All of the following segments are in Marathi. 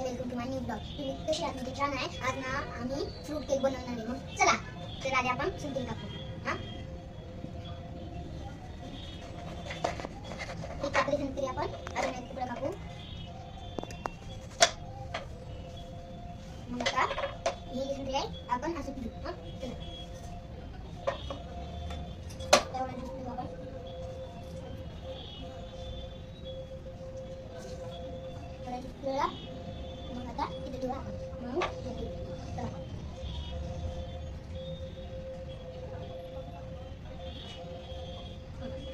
Welcome to my new blog. तुम्ही कशी आहात? म्हणजे छान आहे. आज ना आम्ही फ्रूट केक बनवणार आहे. मग चला तर आधी आपण सुंदर टाकू. हा एक टाकले नंतर आपण अजून एक तुकडा कापू. मग आता हे जे संत्री आहे आपण असं पिऊ. हा चला तेवढा ज्यूस पिऊ आपण. थोडा ज्यूस पिऊला मग आता इथे ठेवू आपण. मग हे पिऊ. चला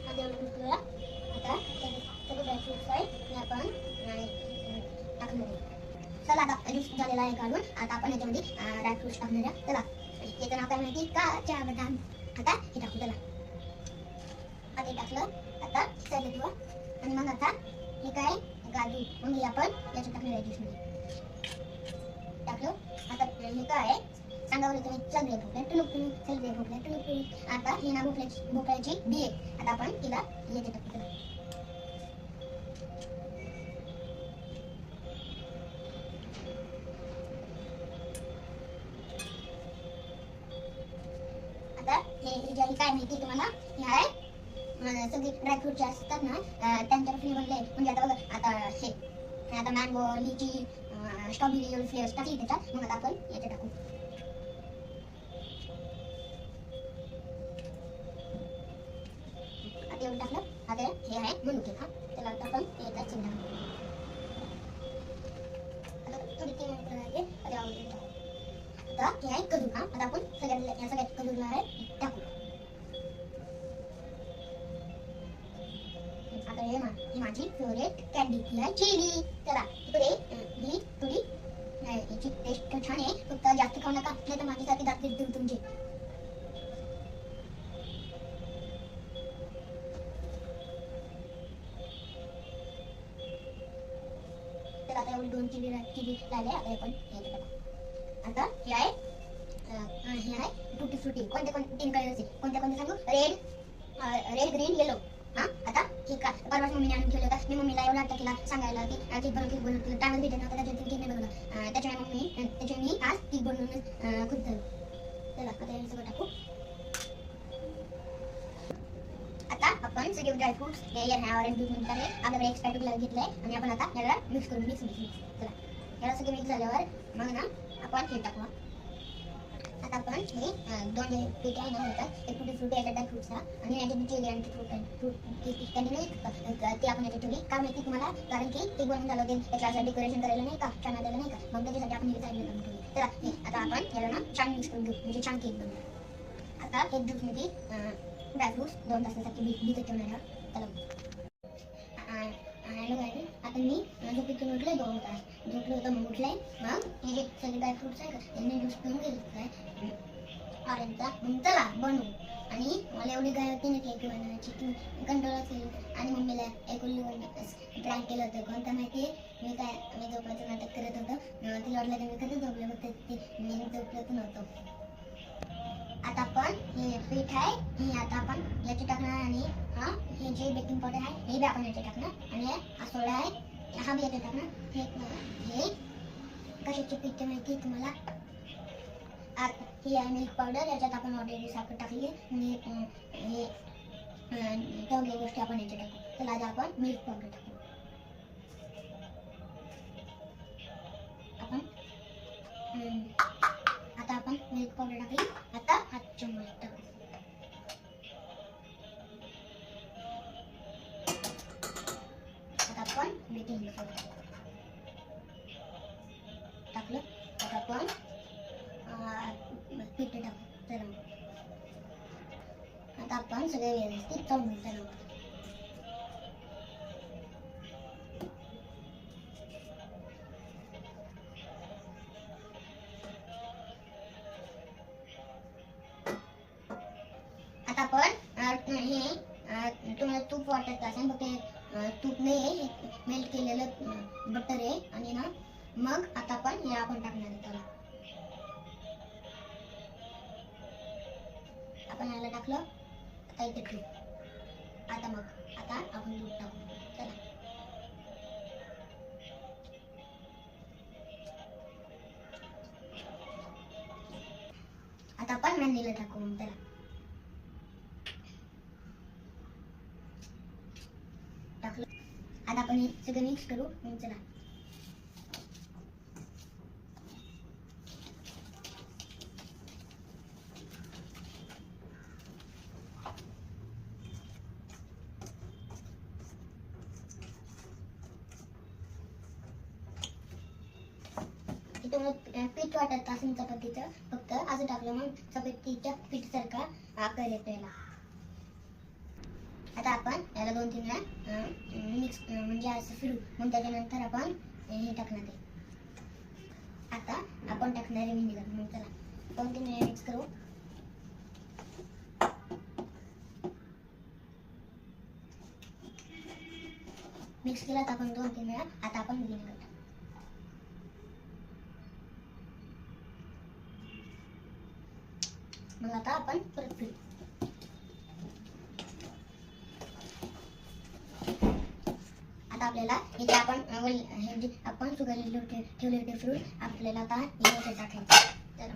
आता एवढं ज्यूस पिऊला. आता सगळे ड्रायफ्रुट्स आहे ते आपण टाकणार आहे. चला आता ज्यूस झालेला आहे काढून. आता आपण याच्यामध्ये ड्रायफ्रुट्स टाकणार आहे. चला याचं नाव काय माहिती का? चहा बदाम. आता हे टाकू. चला आता हे टाकलं. आता साईडला ठेवा. आणि मग आता हे काय काजू मग हे आपण याच्यात टाकणार आहे ज्यूसमध्ये. टाकलं. आता हे काय आहे सांगा बरं तुम्ही. चल रे भोपळ्या टुणूक टुणूक, चल रे भोपळ्या टुणूक टुणूक. आता ही ना भोपळ्याची बी आहे. आता आपण तिला याच्यात टाकू. चला आता हे जे काय माहिती तुम्हाला हे आहे सगळे ड्रायफ्रूट जे असतात ना त्यांच्यापासून बनले. म्हणजे आता बघा आता हे आता मँगो लिची स्ट्रॉबेरी एवढे फ्लेवर्स टाकले त्याच्यात. मग आता आपण याच्यात टाकू. आता एवढं टाकलं. आता हे आहे मनुके. हा त्याला आता आपण याच्यात चिंता आता थोडी 3 मिनिटं लागेल. आता हे आहे खजूर. हा आता आपण सगळ्यात खजूरला आहे टाकू. आता ही माझी फेवरेट कॅन्डी ही आहे चिली. चला इकडे ही थोडी याची टेस्ट छान आहे. फक्त जास्त खाऊ नका नाही तर माझ्यासारखी दात देऊ तुमचे. तर आता एवढी 2 चिली लागले. आता आपण याच्यात टाकू. आता हे आहे टुटी फ्रुटी. कोणत्या 3 कलरचे कोणत्या सांगू? Red green yellow. हा आता ठीक आहे. परवाच मम्मीने आणून ठेवलं होतं. मी मम्मीला एवढं वाटतं तिला सांगायला की केक बनवून टायमच भेटत नव्हता. त्याच्यात केक नाही बनवला. त्याच्यामुळे मी आज केक बनवून खूप झालं. चला आता हे सगळं टाकू. आता आपण सगळे ड्रायफ्रुट्स ह्या ऑरेंज ज्यूस मध्ये टाकले. आपल्याकडे एक स्पॅटुला घेतलंय आणि आपण आता याला मिक्स करून मिक्स. चला याला सगळं मिक्स झाल्यावर मग ना आपण हे टाकू. आता आपण हे 2 पीठ आहे ना याच्यात एक टुटी फ्रुटी याच्यात फ्रुट्सला आणि याच्यात चिली आणि फ्रूट कॅन्डी ते आपण याच्यात ठेवली. काय माहिती तुम्हाला? कारण की ते बनवून झालं होते त्याच्या डेकोरेशन करायला नाही का छान आलेलं नाही का. मग त्याच्यासाठी आपण हे साईडला करून ठेवली. तर आता आपण याला ना छान मिक्स करून घेऊ म्हणजे छान केक बनवू. आता एक ज्यूसमध्ये ड्रायफ्रुट्स 2 तासासाठी भिजत ठेवणार आहे. त्याला हॅलो गाडी. आता मी झोपेतून उठले 2 तास झोपलं होतं. मग उठलंय. मग हे जे सगळे ड्रायफ्रुट्स आहे का त्यांनी ज्यूस पिऊन घेतलाय ऑरेंजचा. मग चला बनवू. आणि मला एवढी घाई होती ना केक बनवायची की कंट्रोलच केली. आणि मम्मीला एक प्रँक केलं होतं. कोणतं माहिती आहे? मी झोपायचं नाटक करत होतो. तिला वाटलं की मी कधी झोपले बघते मी झोपलंच नव्हतं. आता आपण हे पीठ आहे हे आता आपण याची टाकणार. आणि हे जे बेकिंग पावडर आहे हे बी आपण याचे टाकणार. आणि हा सोडा आहे हा बी याचे टाकणार. हे कशाची पीठ माहिती तुम्हाला? ही आहे मिल्क पावडर. याच्यात आपण ऑलरेडी साखर टाकली आहे. आणि हे तेवढ्या गोष्टी आपण याचे टाकू. चला आता आपण मिल्क पावडर टाकू. आता आपण मिल्क पावडर टाकली. आता हा चम्मच टाकू. आता आपण बेकिंग पावडर टाकलं. आता आपण पीठ टाकू. चला आता आपण सगळे व्यवस्थित चमचून चला. आता आपण हे तुम्हाला तूप वाटत असेल बघ ते तूप नाही मेल्ट केलेलं बटर आहे. आणि ना मग आता आपण हे आपण टाकणार आहे. त्याला आपण याला टाकलं. आता इथे ठेवू. आता आपण दूध टाकू. चला आपण मेहंदीला टाकू. मग त्याला टाकलं. आता आपण हे सगळं मिक्स करू. मग चला पीठ वाटत असेल चपातीचं, फक्त असं टाकलं मग चपातीच्या पीठ सारखा आकार येतो याला. आता आपण याला 2-3 वेळा मिक्स म्हणजे असं फिरू. मग त्याच्यानंतर आपण हे टाकणार आहे. आता आपण टाकणार आहे व्हिनेगर. मग चला 2-3 वेळा मिक्स करू. मिक्स केला तर आपण 2-3 वेळा. आता आपण व्हिनेगर टाकू. मग आता आपण परत फिरू. आता आपल्याला हे जे आपण सुगरलेले ठेवले होते फ्रूट आपल्याला आता हे टाकायचे. तर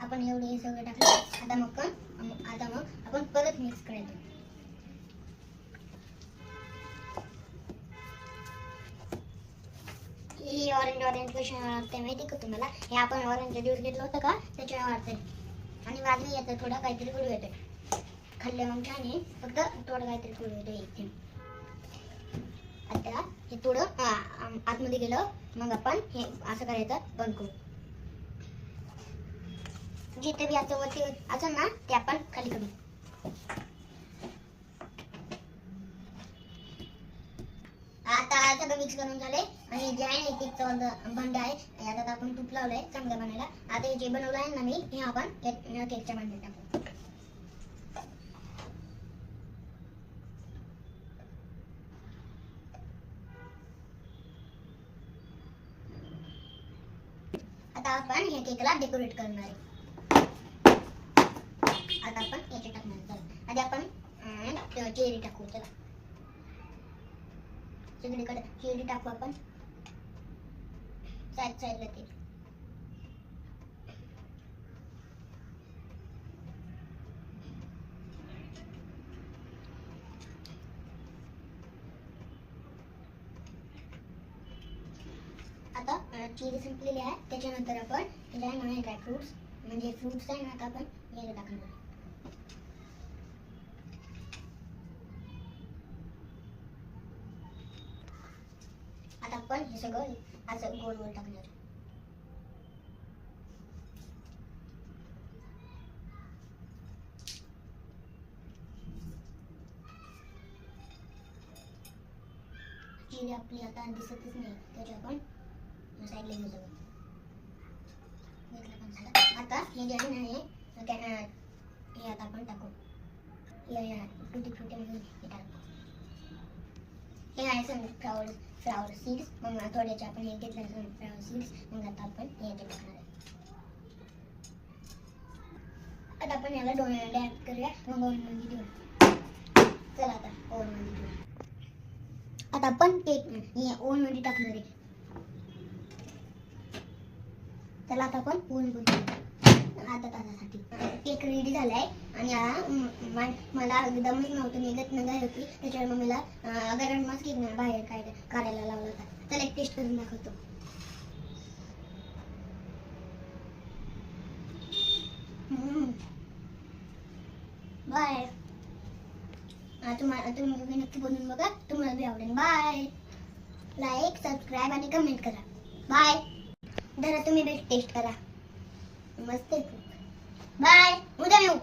आपण एवढे हे सगळे टाकले. आता मग आपण परत मिक्स करायचं. ही ऑरेंज कशा वाटते माहिती का तुम्हाला? हे आपण ऑरेंज ज्यूस घेतलं होतं का त्याच्यामुळे वाटतंय. आणि वाजवी येतं थोडं काहीतरी कडू येतंय. खाल्लं मग छान आहे, फक्त थोडं काहीतरी कडू येतंय. आता हे थोडं आतमध्ये गेलं मग आपण हे असं करायचं बंद करू. जिथे बी असं वरती असं ना ते आपण खाली करू. आता सगळं मिक्स करून झाले. आणि जे आहे केकचं भांडं आहे यात आपण तूप लावलंय चांगलं बनायला. आता हे जे बनवलं आहे ना मी हे आपण केकच्या भांड्यात टाकू. आता आपण हे केकला डेकोरेट करणार आहे. आता आपण याचे टाकणार. चला आधी आपण चेरी टाकू. चला सगळीकडे चेरी टाकू आपण. साईडला ते आता चेरी संपलेली आहे. त्याच्यानंतर आपण त्याला आहे ड्राय फ्रुट्स म्हणजे फ्रुट्स आहे ना आता आपण याला टाकणार. आता आपण हे सगळं असं गोल गोल टाकणार. चेरी आपली आता दिसतच नाही त्याच्या आपण साईडला घेऊ सगळं. आता हे जे आहे ना हे आता आपण टाकू. टुटी फ्रुटी मध्ये हे टाकू. हे आहे सनफ्लावर सीड्स. मग थोड्याचे आपण हे घेतलं सनफ्लावर सीड्स. मग आता आपण याचे टाकणार आहे. आता आपण याला डोळ्याला ऍड करूया. मग ओव्हनमध्ये देऊ. चला आता ओव्हनमध्ये देऊ. आता आपण केक ओव्हनमध्ये टाकणार आहे. चला आता आपण ओव्हनमध्ये अर्धा तासासाठी केक रेडी झालाय. आणि मला एकदमच नव्हतं निघत नगाय होती त्याच्यामुळे मम्मीला गरमच केक बाहेर काढायला लावला होता. त्याला एक टेस्ट करून दाखवतो. बाय. तुम्ही नक्की बनवून बघा. तुम्हाला बी आवडेल. बाय. लाईक सबस्क्राईब आणि कमेंट करा. बाय. जरा तुम्ही बी टेस्ट करा. मस्त आहे. बाय. उद्या येऊ.